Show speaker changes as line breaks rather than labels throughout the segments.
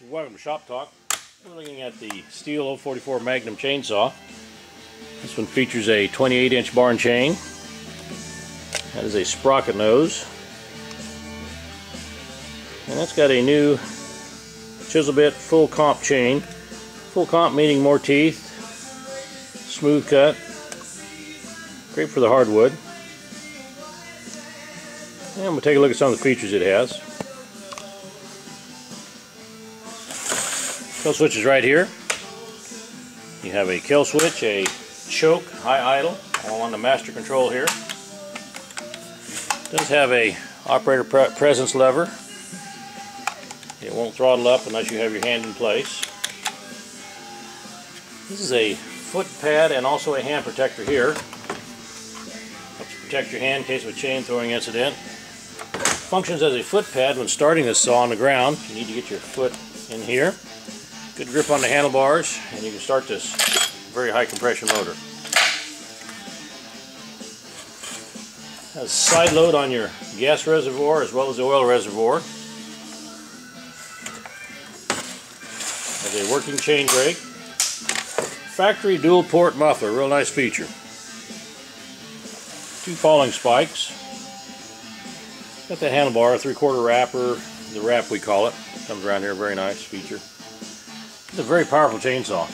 Welcome to Shop Talk. We're looking at the Stihl 044 Magnum chainsaw. This one features a 28-inch bar and chain. That is a sprocket nose. And that's got a new chisel bit full comp chain. Full comp meaning more teeth, smooth cut, great for the hardwood. And we'll take a look at some of the features it has. Kill switch is right here. You have a kill switch, a choke, high idle, all on the master control here. It does have a operator presence lever. It won't throttle up unless you have your hand in place. This is a foot pad and also a hand protector here. Helps protect your hand in case of a chain throwing incident. Functions as a foot pad when starting this saw on the ground. You need to get your foot in here. Good grip on the handlebars, and you can start this very high compression motor. Has side load on your gas reservoir as well as the oil reservoir. Has a working chain brake. Factory dual port muffler, real nice feature. 2 falling spikes. Got the handlebar, 3/4 wrapper, the wrap we call it. Comes around here, very nice feature. It's a very powerful chainsaw.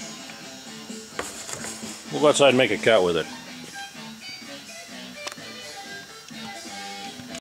We'll go outside and make a cut with it.